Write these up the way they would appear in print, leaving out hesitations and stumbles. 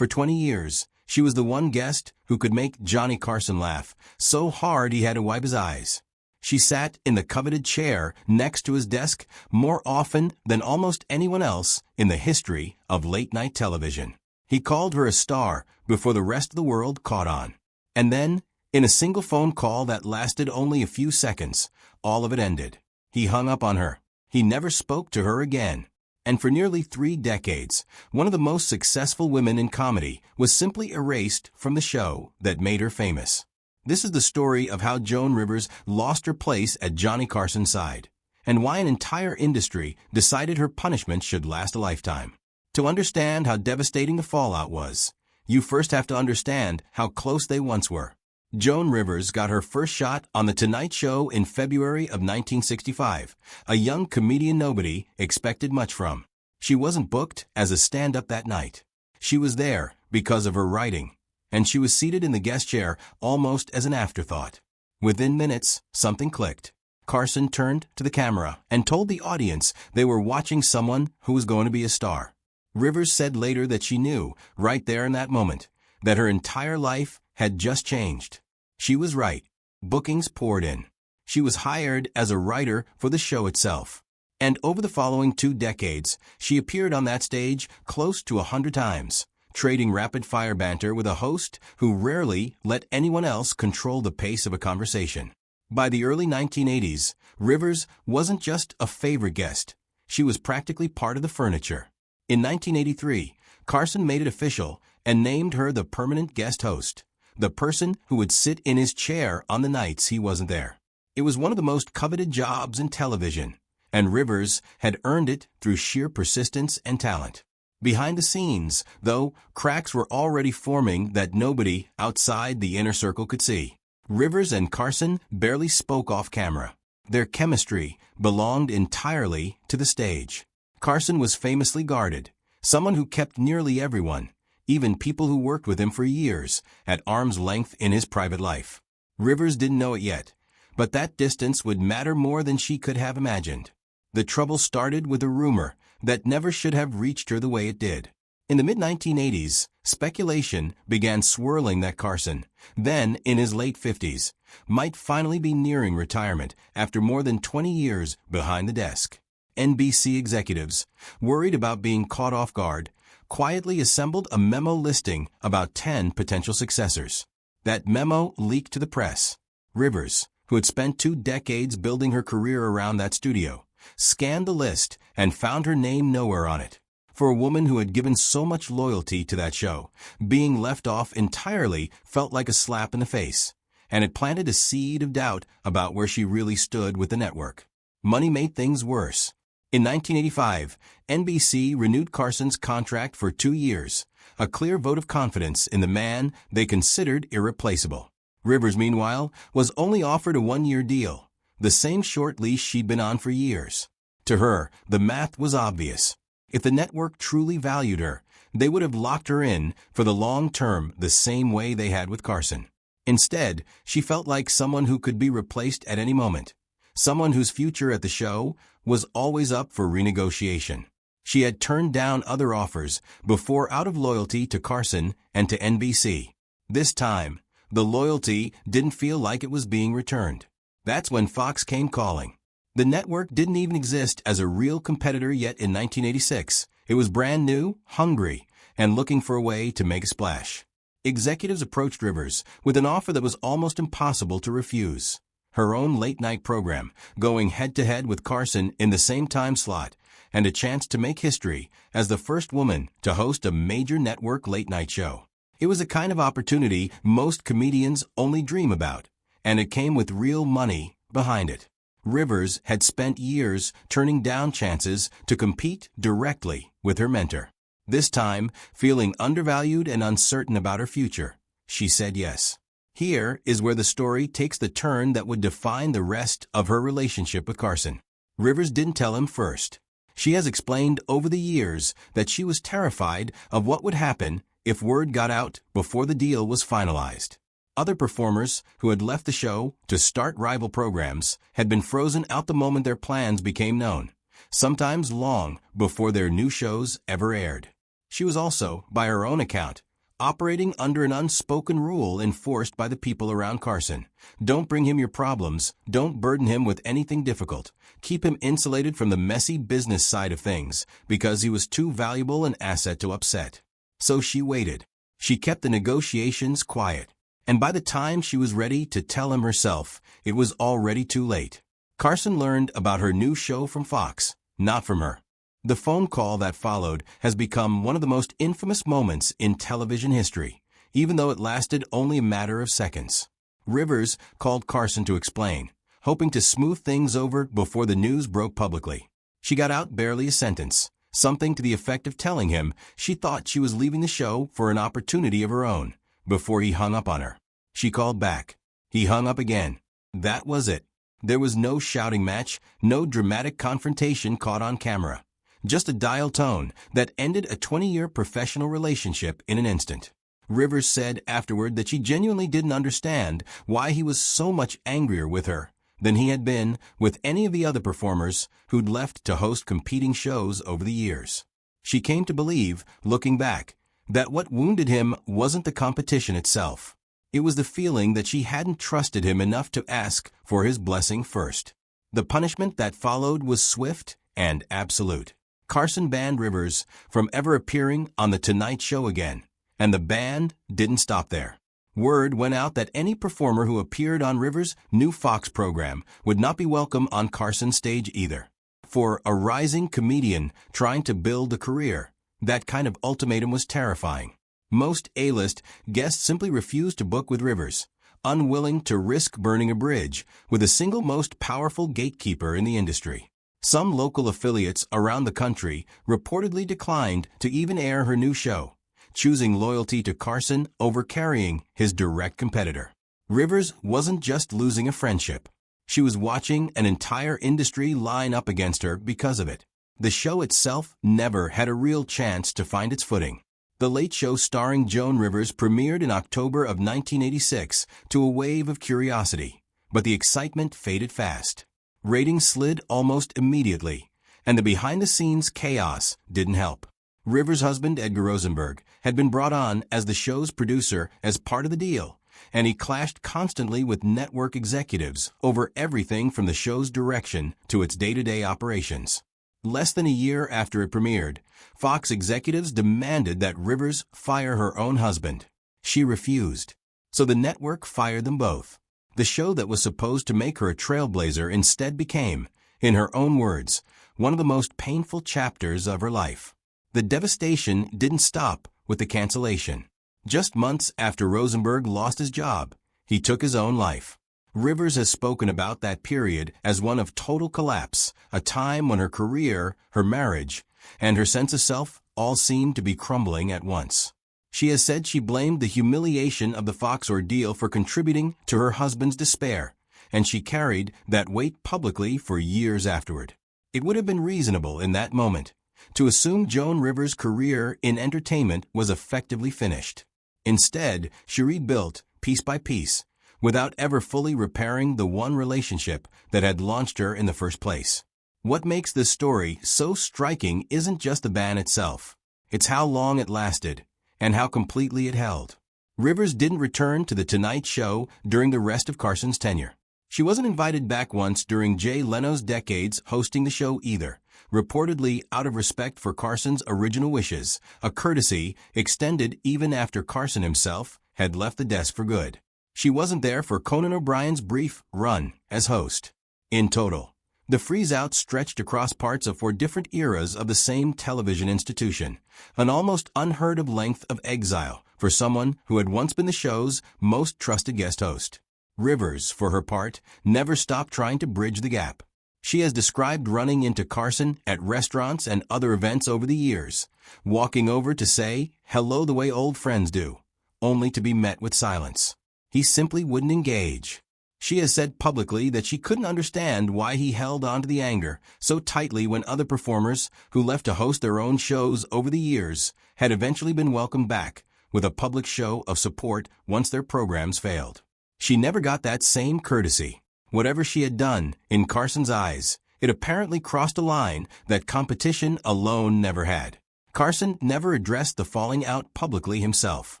For 20 years, she was the one guest who could make Johnny Carson laugh so hard he had to wipe his eyes. She sat in the coveted chair next to his desk more often than almost anyone else in the history of late-night television. He called her a star before the rest of the world caught on. And then, in a single phone call that lasted only a few seconds, all of it ended. He hung up on her. He never spoke to her again. And for nearly 3 decades, one of the most successful women in comedy was simply erased from the show that made her famous. This is the story of how Joan Rivers lost her place at Johnny Carson's side, and why an entire industry decided her punishment should last a lifetime. To understand how devastating the fallout was, you first have to understand how close they once were. Joan Rivers got her first shot on The Tonight Show in February of 1965, a young comedian nobody expected much from. She wasn't booked as a stand-up that night. She was there because of her writing, and she was seated in the guest chair almost as an afterthought. Within minutes, something clicked. Carson turned to the camera and told the audience they were watching someone who was going to be a star. Rivers said later that she knew, right there in that moment, that her entire life had just changed. She was right. Bookings poured in. She was hired as a writer for the show itself. And over the following 2 decades, she appeared on that stage close to 100 times, trading rapid-fire banter with a host who rarely let anyone else control the pace of a conversation. By the early 1980s, Rivers wasn't just a favorite guest. She was practically part of the furniture. In 1983, Carson made it official and named her the permanent guest host, the person who would sit in his chair on the nights he wasn't there. It was one of the most coveted jobs in television, and Rivers had earned it through sheer persistence and talent. Behind the scenes, though, cracks were already forming that nobody outside the inner circle could see. Rivers and Carson barely spoke off camera. Their chemistry belonged entirely to the stage. Carson was famously guarded, someone who kept nearly everyone, even people who worked with him for years, at arm's length in his private life. Rivers didn't know it yet, but that distance would matter more than she could have imagined. The trouble started with a rumor that never should have reached her the way it did. In the mid-1980s, speculation began swirling that Carson, then in his late 50s, might finally be nearing retirement after more than 20 years behind the desk. NBC executives, worried about being caught off guard, quietly assembled a memo listing about 10 potential successors. That memo leaked to the press. Rivers, who had spent 2 decades building her career around that studio, scanned the list and found her name nowhere on it. For a woman who had given so much loyalty to that show, being left off entirely felt like a slap in the face, and it planted a seed of doubt about where she really stood with the network. Money made things worse. In 1985, NBC renewed Carson's contract for 2 years, a clear vote of confidence in the man they considered irreplaceable. Rivers, meanwhile, was only offered a 1-year deal, the same short leash she'd been on for years. To her, the math was obvious. If the network truly valued her, they would have locked her in for the long term the same way they had with Carson. Instead, she felt like someone who could be replaced at any moment, someone whose future at the show was always up for renegotiation. She had turned down other offers before out of loyalty to Carson and to NBC. This time, the loyalty didn't feel like it was being returned. That's when Fox came calling. The network didn't even exist as a real competitor yet in 1986. It was brand new, hungry, and looking for a way to make a splash. Executives approached Rivers with an offer that was almost impossible to refuse. Her own late-night program, going head-to-head with Carson in the same time slot, and a chance to make history as the first woman to host a major network late-night show. It was a kind of opportunity most comedians only dream about, and it came with real money behind it. Rivers had spent years turning down chances to compete directly with her mentor. This time, feeling undervalued and uncertain about her future, she said yes. Here is where the story takes the turn that would define the rest of her relationship with Carson. Rivers didn't tell him first. She has explained over the years that she was terrified of what would happen if word got out before the deal was finalized. Other performers who had left the show to start rival programs had been frozen out the moment their plans became known, sometimes long before their new shows ever aired. She was also, by her own account, operating under an unspoken rule enforced by the people around Carson. Don't bring him your problems, don't burden him with anything difficult. Keep him insulated from the messy business side of things, because he was too valuable an asset to upset. So she waited. She kept the negotiations quiet. And by the time she was ready to tell him herself, it was already too late. Carson learned about her new show from Fox, not from her. The phone call that followed has become one of the most infamous moments in television history, even though it lasted only a matter of seconds. Rivers called Carson to explain, hoping to smooth things over before the news broke publicly. She got out barely a sentence, something to the effect of telling him she thought she was leaving the show for an opportunity of her own, before he hung up on her. She called back. He hung up again. That was it. There was no shouting match, no dramatic confrontation caught on camera. Just a dial tone that ended a 20-year professional relationship in an instant. Rivers said afterward that she genuinely didn't understand why he was so much angrier with her than he had been with any of the other performers who'd left to host competing shows over the years. She came to believe, looking back, that what wounded him wasn't the competition itself. It was the feeling that she hadn't trusted him enough to ask for his blessing first. The punishment that followed was swift and absolute. Carson banned Rivers from ever appearing on The Tonight Show again, and the ban didn't stop there. Word went out that any performer who appeared on Rivers' new Fox program would not be welcome on Carson's stage either. For a rising comedian trying to build a career, that kind of ultimatum was terrifying. Most A-list guests simply refused to book with Rivers, unwilling to risk burning a bridge with the single most powerful gatekeeper in the industry. Some local affiliates around the country reportedly declined to even air her new show, choosing loyalty to Carson over carrying his direct competitor. Rivers wasn't just losing a friendship. She was watching an entire industry line up against her because of it. The show itself never had a real chance to find its footing. The Late Show starring Joan Rivers premiered in October of 1986 to a wave of curiosity, but the excitement faded fast. Ratings slid almost immediately, and the behind-the-scenes chaos didn't help. Rivers' husband, Edgar Rosenberg, had been brought on as the show's producer as part of the deal, and he clashed constantly with network executives over everything from the show's direction to its day-to-day operations. Less than a year after it premiered, Fox executives demanded that Rivers fire her own husband. She refused, so the network fired them both. The show that was supposed to make her a trailblazer instead became, in her own words, one of the most painful chapters of her life. The devastation didn't stop with the cancellation. Just months after Rosenberg lost his job, he took his own life. Rivers has spoken about that period as one of total collapse, a time when her career, her marriage, and her sense of self all seemed to be crumbling at once. She has said she blamed the humiliation of the Fox ordeal for contributing to her husband's despair, and she carried that weight publicly for years afterward. It would have been reasonable in that moment to assume Joan Rivers' career in entertainment was effectively finished. Instead, she rebuilt, piece by piece, without ever fully repairing the one relationship that had launched her in the first place. What makes this story so striking isn't just the ban itself. It's how long it lasted, and how completely it held. Rivers didn't return to The Tonight Show during the rest of Carson's tenure. She wasn't invited back once during Jay Leno's decades hosting the show either, reportedly out of respect for Carson's original wishes, a courtesy extended even after Carson himself had left the desk for good. She wasn't there for Conan O'Brien's brief run as host. In total, the freeze-out stretched across parts of 4 different eras of the same television institution, an almost unheard-of length of exile for someone who had once been the show's most trusted guest host. Rivers, for her part, never stopped trying to bridge the gap. She has described running into Carson at restaurants and other events over the years, walking over to say hello the way old friends do, only to be met with silence. He simply wouldn't engage. She has said publicly that she couldn't understand why he held on to the anger so tightly when other performers who left to host their own shows over the years had eventually been welcomed back with a public show of support once their programs failed. She never got that same courtesy. Whatever she had done, in Carson's eyes, it apparently crossed a line that competition alone never had. Carson never addressed the falling out publicly himself.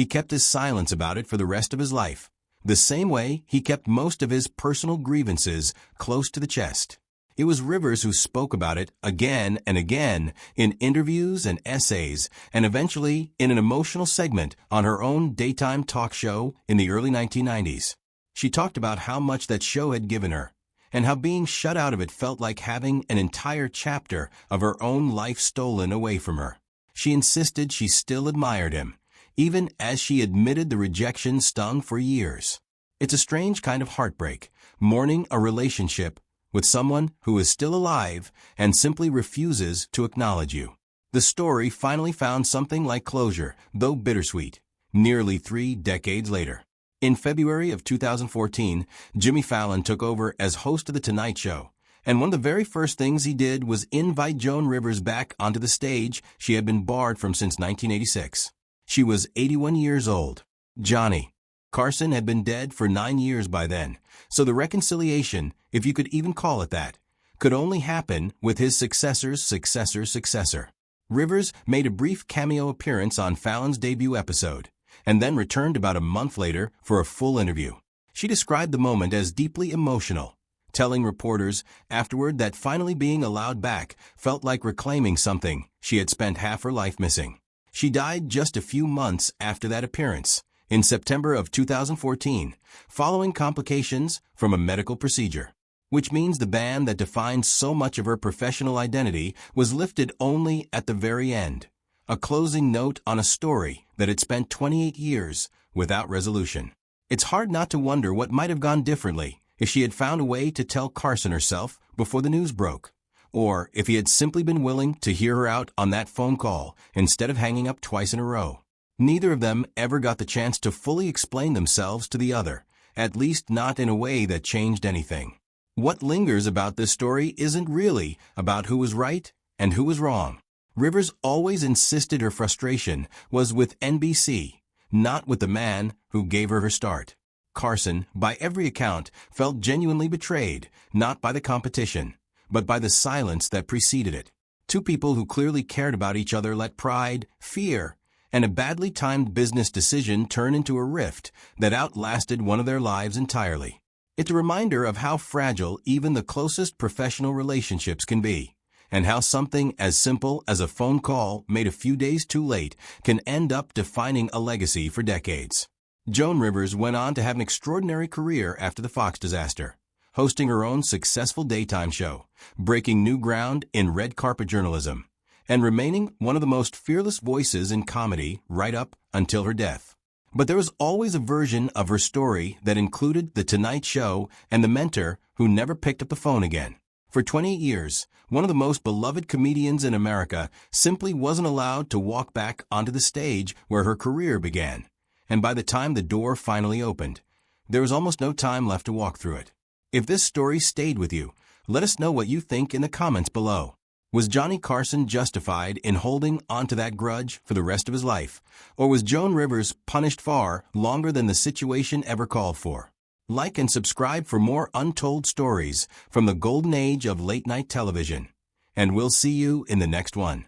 he kept his silence about it for the rest of his life, the same way he kept most of his personal grievances close to the chest. It was Rivers who spoke about it again and again in interviews and essays, and eventually in an emotional segment on her own daytime talk show in the early 1990s. She talked about how much that show had given her, and how being shut out of it felt like having an entire chapter of her own life stolen away from her. She insisted she still admired him, even as she admitted the rejection stung for years. It's a strange kind of heartbreak, mourning a relationship with someone who is still alive and simply refuses to acknowledge you. The story finally found something like closure, though bittersweet, nearly 3 decades later. In February of 2014, Jimmy Fallon took over as host of The Tonight Show, and one of the very first things he did was invite Joan Rivers back onto the stage she had been barred from since 1986. She was 81 years old. Johnny Carson had been dead for 9 years by then, so the reconciliation, if you could even call it that, could only happen with his successor's successor. Rivers made a brief cameo appearance on Fallon's debut episode, and then returned about a month later for a full interview. She described the moment as deeply emotional, telling reporters afterward that finally being allowed back felt like reclaiming something she had spent half her life missing. She died just a few months after that appearance, in September of 2014, following complications from a medical procedure, which means the ban that defined so much of her professional identity was lifted only at the very end, a closing note on a story that had spent 28 years without resolution. It's hard not to wonder what might have gone differently if she had found a way to tell Carson herself before the news broke, or if he had simply been willing to hear her out on that phone call instead of hanging up twice in a row. Neither of them ever got the chance to fully explain themselves to the other, at least not in a way that changed anything. What lingers about this story isn't really about who was right and who was wrong. Rivers always insisted her frustration was with NBC, not with the man who gave her her start. Carson, by every account, felt genuinely betrayed, not by the competition, but by the silence that preceded it. Two people who clearly cared about each other let pride, fear, and a badly timed business decision turn into a rift that outlasted one of their lives entirely. It's a reminder of how fragile even the closest professional relationships can be, and how something as simple as a phone call made a few days too late can end up defining a legacy for decades. Joan Rivers went on to have an extraordinary career after the Fox disaster, hosting her own successful daytime show, breaking new ground in red carpet journalism, and remaining one of the most fearless voices in comedy right up until her death. But there was always a version of her story that included The Tonight Show and the mentor who never picked up the phone again. For 28 years, one of the most beloved comedians in America simply wasn't allowed to walk back onto the stage where her career began. And by the time the door finally opened, there was almost no time left to walk through it. If this story stayed with you, let us know what you think in the comments below. Was Johnny Carson justified in holding onto that grudge for the rest of his life, or was Joan Rivers punished far longer than the situation ever called for? Like and subscribe for more untold stories from the golden age of late-night television, and we'll see you in the next one.